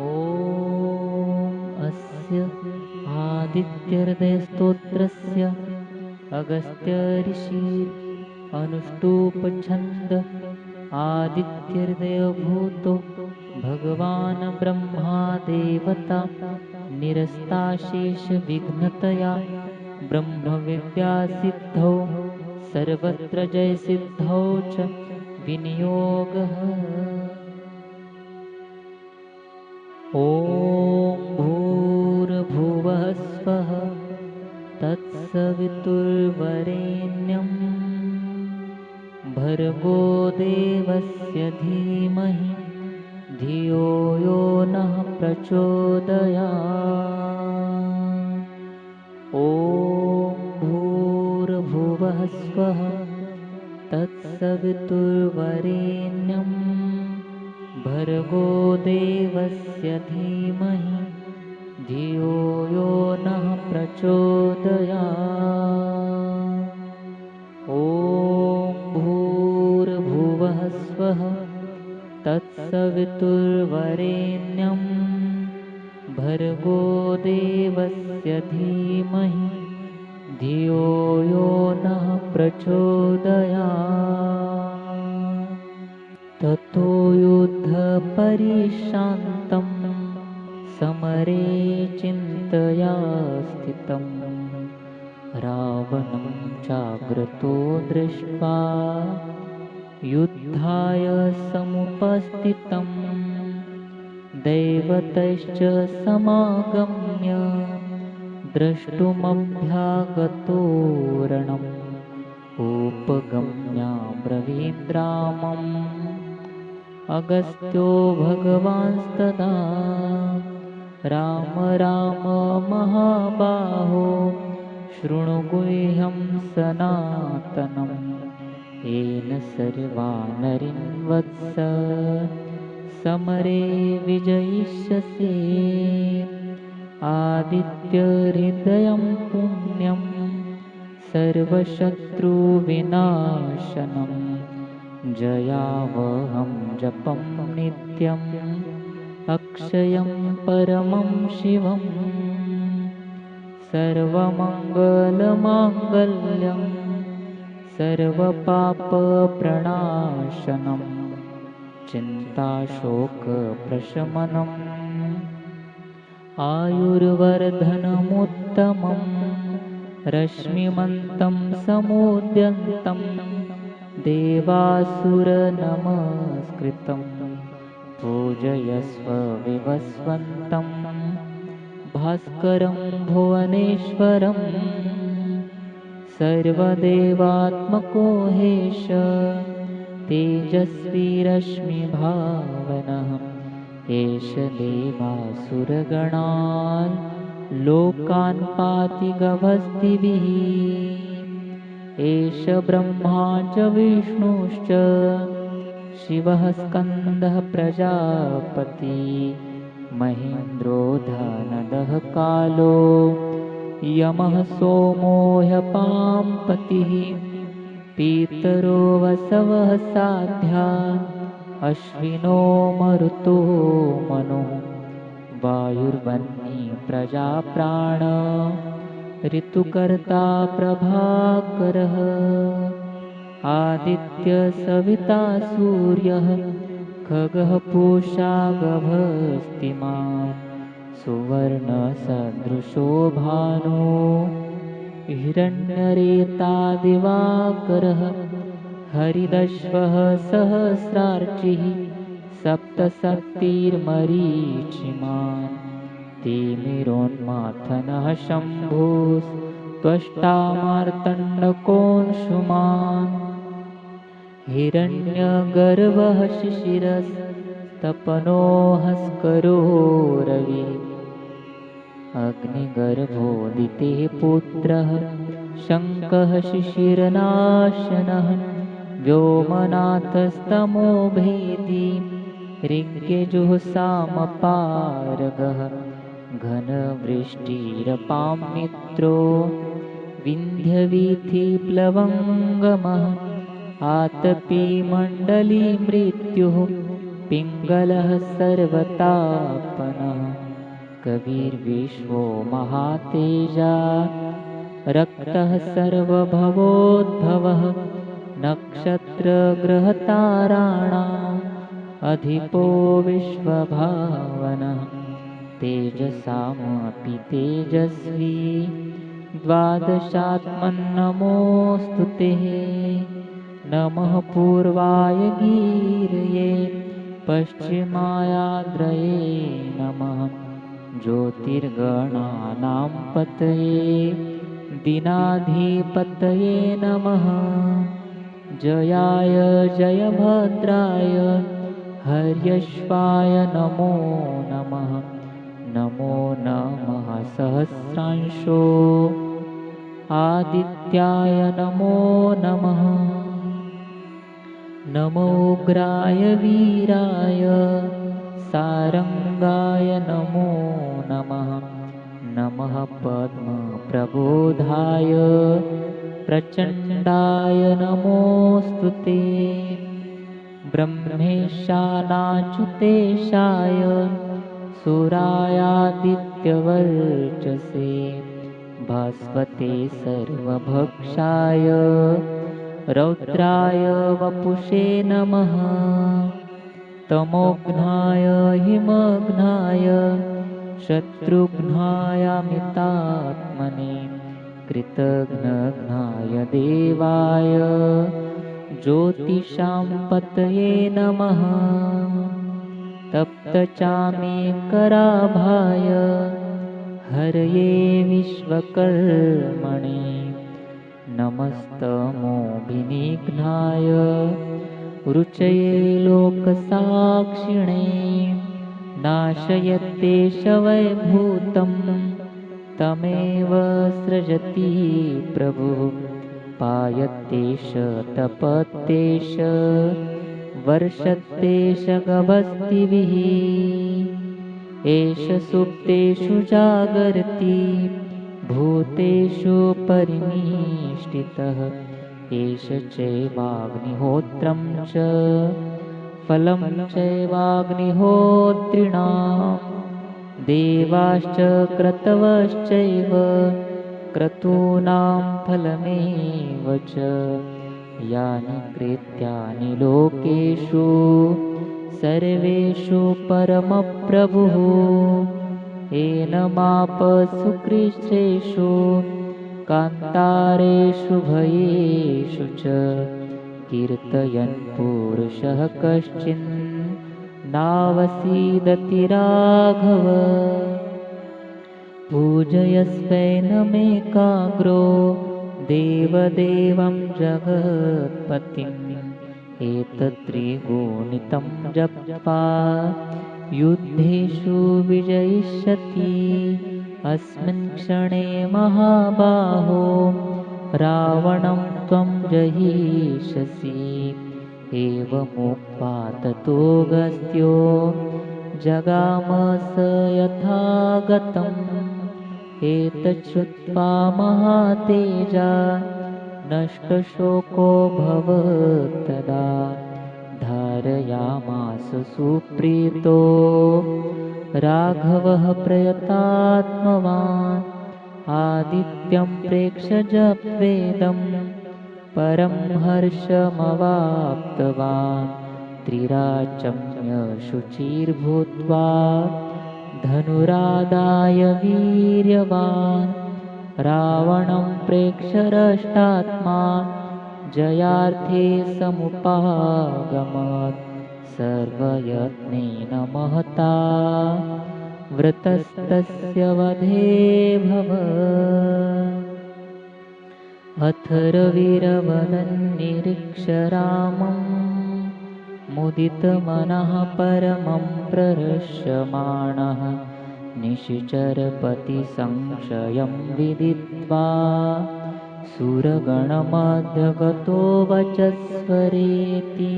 ॐ अस्य आदित्यहृदयस्तोत्रस्य अगस्त्य ऋषिः अनुष्टुप् आदित्यहृदयभूतो भगवान् ब्रह्मा देवता निरस्ताशेषविघ्नतया ब्रह्मविद्यासिद्धौ सर्वत्र जयसिद्धौ च विनियोगः। ॐ भूर्भुवः स्वः तत्सवितुर्वरेण्यं भर्गो देवस्य धीमहि धियो यो नः प्रचोदयात्। ॐ भूर्भुवः स्वः तत्सवितुर्वरेण्यं भर्गो देवस्य धीमहि धियो यो नः प्रचोदयात्। ॐ भूर्भुवः स्वः तत्सवितुर्वरेण्यं भर्गो देवस्य धीमहि धियो यो नः प्रचोदयात्। ततो युद्धपरिश्रान्तं समरे चिन्तया स्थितं रावणं चाग्रतो दृष्ट्वा युद्धाय समुपस्थितं दैवतैश्च समागम्य द्रष्टुमभ्यागतो रणम् उपगम्याब्रवीद्रामम् अगस्त्यो भगवांस्तदा राम राम महाबाहो शृणु गुह्यं सनातनम् येन सर्वा नरीन् वत्स समरे विजयिष्यसि। आदित्यहृदयं पुण्यं सर्वशत्रुविनाशनं जयावहं जपं नित्यम् अक्षयं परमं शिवम् सर्वमङ्गलमाङ्गल्यं सर्वपापप्रणाशनं चिन्ताशोकप्रशमनम् आयुर्वर्धनमुत्तमं रश्मिमन्तं समुद्यन्तं देवासुरनमस्कृतं पूजयस्व विवस्वन्तं भास्करं भुवनेश्वरं सर्वदेवात्मको हेश तेजस्वी रश्मिभावनः एष देवासुरगणान् लोकान् पाति गभस्तिभिः एष ब्रह्मा च विष्णुश्च शिवः स्कन्दः प्रजापति महेन्द्रो धनदः कालो यमः सोमो ह्यपां पतिः पीतरो वसवः साध्या अश्विनो मरुतो मनुः वायुर्वह्नि प्रजाप्राण ऋतुकर्ता प्रभाकरः आदित्यसविता सूर्यः खगः पूषा गभस्तिमान् सुवर्णसदृशो भानो हिरण्यरेता दिवाकरः हरिदश्वः सहस्रार्चिः सप्तशक्तिर्मरीचिमान् तिमिरोन्माथनः शम्भुस्त्वष्टा मार्तण्डकोऽंशुमान् हिरण्यगर्भः शिशिरस्तपनो हस्करो रविः अग्निगर्भोदितेः पुत्रः शङ्कः शिशिरनाशनः व्योमनाथस्तमो भेदी ऋग्यजुःसामपारगः घनवृष्टिरपां मित्रो विन्ध्यवीथिप्लवङ्गमः आतपी मण्डली मृत्युः पिङ्गलः सर्वतापनः कविर्विश्वो महातेजा रक्तः सर्वभवोद्भवः नक्षत्रग्रहताराणाम् अधिपो विश्वभावनः तेजसामपि तेजस्वी द्वादशात्मन्नमोऽस्तु ते नमः पूर्वाय गीर्ये पश्चिमायाद्रये नमः ज्योतिर्गणानां पतये दीनाधिपतये नमः जयाय जयभद्राय हर्यश्वाय नमो नमः नमो नमः सहस्रांशो आदित्याय नमो नमः नमो उग्राय वीराय सारंगाय नमो नमः नमः पद्मप्रबोधाय प्रचण्डाय नमोऽस्तु ते ब्रह्मेशानाच्युतेशाय सूरायादित्यवर्चसे भास्वते सर्वभक्षाय रौद्राय वपुषे नमः तमोघ्नाय हिमघ्नाय शत्रुघ्नायामितात्मने कृतघ्नघ्नाय देवाय ज्योतिषां पतये नमः तप्तचामीकराभाय हरये विश्वकर्मणे नमस्तमोभिनिघ्नाय रुचये लोकसाक्षिणे नाशयत्येष वैभूतं तमेव सृजति प्रभुः पायत्येष तपत्येष वर्षत्येष गभस्तिभिः एष सुप्तेषु जागर्ति भूतेषु परिनिष्ठितः एष चैवाग्निहोत्रं च फलं चैवाग्निहोत्रिणां देवाश्च क्रतवश्चैव क्रतूनां फलमेव च यानि कृत्यानि लोकेषु सर्वेषु परमप्रभुः एनमापसु कृच्छ्रेषु कान्तारेषु भयेषु च कीर्तयन् पुरुषः कश्चिन् नावसीदति राघव पूजयस्वैनमेकाग्रो देवदेवं जगत्पतिम् एतत्त्रिगुणितं जप्त्वा युद्धेषु विजयिष्यति अस्मिन् क्षणे महाबाहो रावणं त्वं जहीष्यसि एवमुक्त्वा ततोऽगस्त्यो जगाम स यथागतम् एतच्छ्रुत्वा महातेजा नष्टशोको भवत्तदा धारयामास सुप्रीतो राघवः प्रयतात्मवान् आदित्यं प्रेक्ष्य जप्वेदं परं हर्षमवाप्तवान् त्रिराचम्य शुचिर्भूत्वा धनुरादाय वीर्यवान् रावणं प्रेक्ष्य जयार्थे समुपागमत् सर्वयत्नेन महता वृतस्तस्य वधे भवत् अथर्ववीरवदन्निरीक्ष्य रामं मुदितमनः परमं प्रहृष्यमाणः निशिचरपतिसंशयं विदित्वा सुरगणमध्यगतो वचस्वरेति